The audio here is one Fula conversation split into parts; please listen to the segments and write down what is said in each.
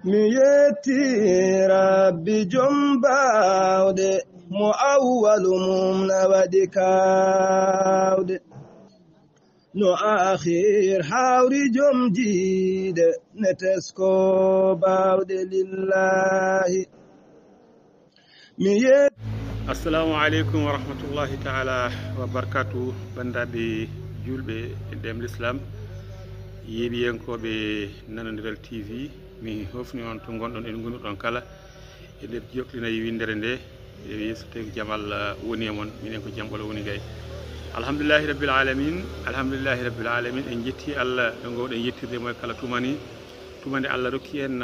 ميتي ربي جنباود مؤول ممن ودكاود نو آخر حاوري جمجيد نتسكو باود لله السلام عليكم ورحمة الله تعالى وبركاته بندابي julɓe e ɗem l'islam yeeɓiyenkoɓe nanodiral tv mi hofni on to gonɗon en gonirɗon kala e nder joklinayi windere nde e yesso tawi jaam Allah woni e moon minen ko jaam ɓolo woni gay alhamdulillahi rabbil alamin en jetti Allah ɗo gowɗen yettirde moye kala tumande Allah rokki en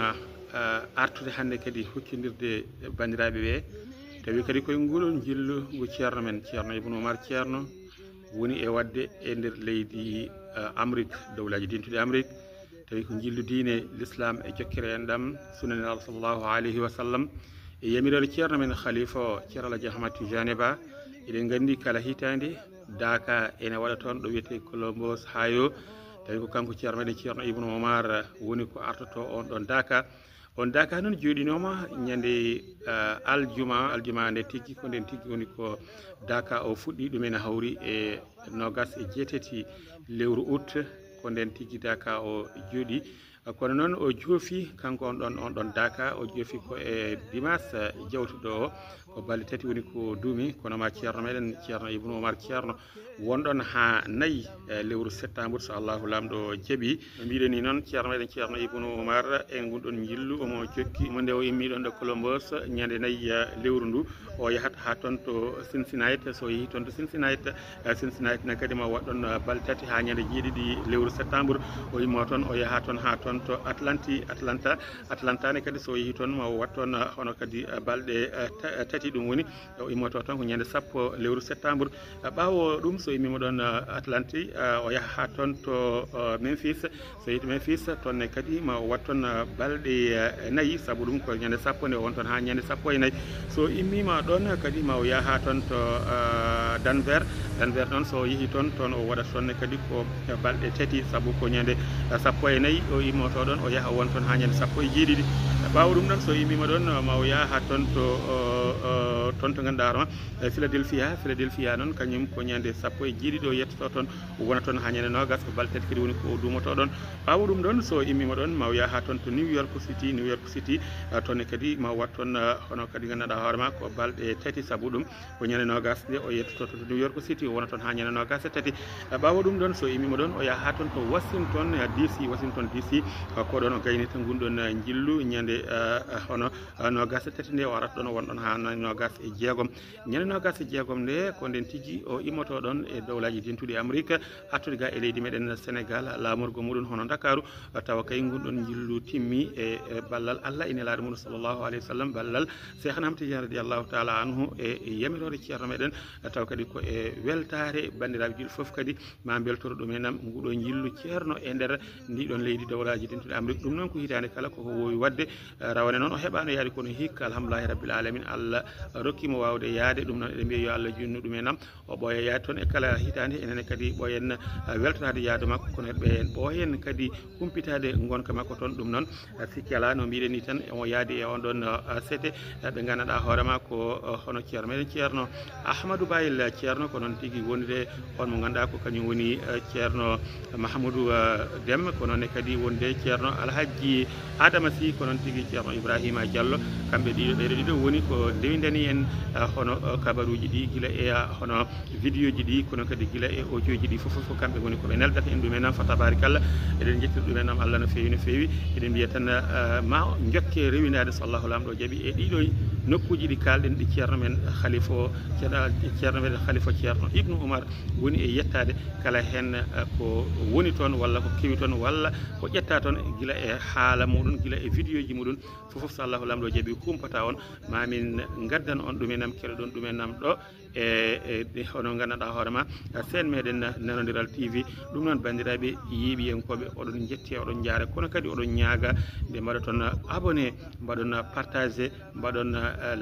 artude hannde kadi hoccodirde bandiraɓe ɓe tawi kadi koye nguɗon jillu ngu ceerno men ceerno Ibnu Oumar ceerno woni e wadde e nder leydi Amérique dowlaji dintuɗi Amérique tawi ko jillu diine l'islam e jokkere en ɗam sunnane Allah sallllahu alayhi wa sallam e yamirore ceerno men khalifa o ceerno Alaji Ahmad Tijani Ba eɗen gandi kala hitande Daka ene waɗa toon ɗo wiyete Columbus hayo tawi ko kanko ceerno meɗen ceerno Ibnu Oumar woni ko artoto on ɗon Daka on Daka noon joɗinoma ñande aljuma nde tigui ko nden tigui woni ko Daka o fuɗɗi ɗumen hawri e nogas e jeetati lewru août ko nden tigui Daka o jooɗi kono noon o joofi kanko on ɗon Daka o joofi ko e dimanche jawtuɗo o ko balɗe tati woni ko duumi kono ma ceerno meɗen ceerno Ibnu Oumar ceerno wonɗon ha 4 lewru septembre so Allahu lamɗo jaaɓi no mbiɗen ni noon ceerno meɗen ceerno Ibnu Oumar e gonɗon jillu omo jokki mo nde o immiɗon ɗo Columbus ñande 4 lewru ndu o yahat ha toon to Cincinnati so yeehi toon to Cincinnati ne kadi ma waɗɗon balɗe tati ha ñande jeeɗiɗi lewru septembre o immo toon o yaha toon ha toon to Atlanta ne kadi so yeehi toon ma wat toon hono kadi balɗe tati ɗum woni o immoto toon ko ñande 10 lewru septembre ɓawo ɗum so immima ɗon Atlanti o yaha ha toon to Memphis so yeehi to Memphis toon ne kadi ma wat toon balɗe 4 saabu ɗum ko ñande 10 nde won toon ha ñande 14 so immima ɗon kadi ma o yaha toon to Denver noon so yeehi toon o waɗat toon ne kadi ko balɗe tati saabu ko ñande 14 o immoto ɗon o yaha won toon ha ñande 17 ɓawo ɗum ɗon so immima ɗon ma o yaha toon to ganduɗa hoorema Philadelphia noon kañum ko ñande 17 o yettoto toon wona toon ha ñande nogas ko balɗe tati kadi woni ko dumoto ɗon ɓawo ɗum ɗon so immima ɗon ma o yaha toon to New York City toonne kadi ma wat toon hono kadi ganduɗa hoorema ko balɗe tati saabu ɗum ko ñande nogas nde o yettoto to New York City o wona toon ha ñande nogas e tati ɓawo ɗum ɗon so immima ɗon o yaha toon to Washington DC ko ɗon o gaynita gunɗon jillu ñande hono nogas e tati nde o arata ɗon o wonɗon ha nogas e jeegom ñande nogas e jeegom nde ko nden tigui o immoto ɗon e dowlaji dintuɗi Amérique artude ga e leydi meɗen Sénégal lamorgo muɗum hono Dakaru tawa kay gunɗon jillu timmi e ballal Allah ine laaɗo mum sallllahu alayhi wa sallam ballal Cheikhna Ahmad Tidiane radiallahu taala anhu e yamirore ceerno meɗen taw kadi ko e weltare bandiraɓe julɓe foof kadi ma beltoro ɗumenam nguɗo jillu ceerno e nder ndiɗon leydi dowlaji dintuɗi Amérique ɗum noon ko hitande kala koko wowi wadde rawane noon o heɓano yaade kono hikka alhamdulillahi rabbil alamin Allah rokkimo wawde yaade ɗum noon eɗen mbiya yo Allah junnu ɗum e nam o ɓooya yaade toon e kala hitande enene kadi ɓooyen weltanade yaadu makko kono ɓe ɓooyen kadi humpitade gonka makko toon ɗum noon sikki ala no mbiɗen ni tan omo yaadi e on ɗon seete ɓe ganduɗa hoorema ko hono ceerno meɗen ceerno Ahmadou Bayil ceerno ko noon tigui wonde on mo ganduɗa ko kañum woni ceerno Mahamadou Deme ko noonne kadi wonde ceerno Alhaji Adama Sy ko noon tigui ceerno Ibrahima Diallo kamɓe ɓeɗo ɗiɗo woni ko dewidani en hono kabaruji ɗi guila e hono vidéo ji ɗi kono kadi guila e audio ji ɗi foof kamɓe woni koɓe neldata en ɗum e nam fa tabarikalla eɗen jettir ɗum e nam Allah no fewi eɗen mbiya tan ma jokke rewinade so Allahu lamɗo jaaɓi e ɗiɗo nokkuji ɗi kalɗen ɗi ceerno men khalifa o ceerno meɗen khalifa ceerno Ibnu Oumar woni e yettade kala hen ko woni toon walla ko kewi toon walla ko ƴetta toon guila e haala muɗum guila e vidéo ji muɗum foof so Allahu lamɗo jaaɓi kumpata on mamin gaddan on ɗumenam keɗo ɗon ɗumenam ɗo e onon gandanɗa hoorema sen meɗen nanodiral TV ɗum noon bandiraɓe yiiɓiyenkoɓe oɗon jetti oɗon jaara kono kadi oɗon ñaaga nde mbaɗa toon abonné mbaɗon partagé mbaɗon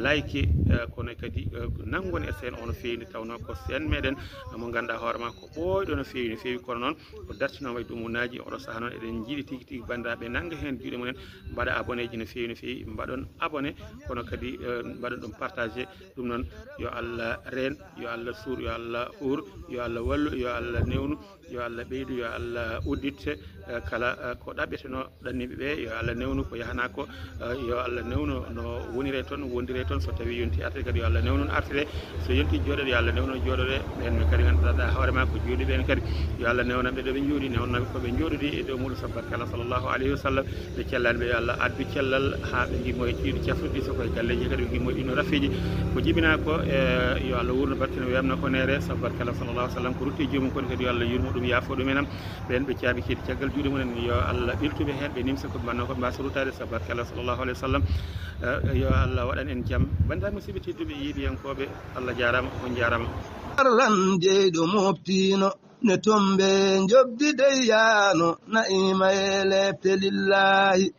like kono kadi nanggoni e sen ono fewi nde tawno ko sen meɗen mo ganduɗa hoorema ko ɓooyɗo no fewi kono noon ko dartinoma e ɗumunaji oɗo saaha noon eɗen jiiɗi tigui tigui bandiraɓe nangga hen juuɗe mumen mbaɗa abonné ji no fewi mbaɗon abonné kono kadi mbaɗon ɗum partagé ɗum noon yo Allah reen yo Allah suur yo Allah huur yo Allah wallu yo Allah newnu yo Allah ɓeydu yo Allah udditte kala ko ɗaɓɓeteno ɗanniɓe ɓe yo Allah newnu ko yahana ko yo Allah newnu no wonire toon wondire toon so tawi yonti artire kadi yo Allah newnu no artire so yonti jooɗoɗe yo Allah newnu jooɗoɗe ɓen kadi ganduɗa hoorema ko juuɗe ɓen kadi yo Allah newna ɓe ɗo ɓe jooɗi newnaɓe koɓe jooɗodi e dow muɗum sabbat kala sallllahu alayhi wa sallam ɓe cellani ɓe yo Allah addu cellal ha ɓe gimmo e ciiɗi cafruɗi so koye galleji kadi ɓe gimmo ɗino rafiji ko jibina ko yo Allah wurno barkino wiyamna ko nere sabbat kala sallallahu alaihi wasallam ko rutti jomum kono kadi yo Allah yurmo ɗum yaafo ɗumenam ɓen ɓe caabi kedi caggal juuɗe mumen yo Allah ɓiltuɓe hen ɓe nimsa ko banno ko mbasa rutade sabbat kala sallallahu alaihi wasallam yo Allah waɗan en jaam bandiraɓe musidɓe tedduɓe yiiɓiyankoɓe Allah jarama on jarama arlan jeyɗo moftino ne tombe jobdide yaano naima e lebte lillahi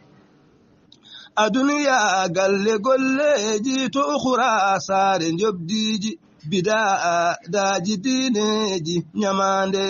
aduniya galle golleji to ukhra saare jobdiji bidaa daji diineji nyamande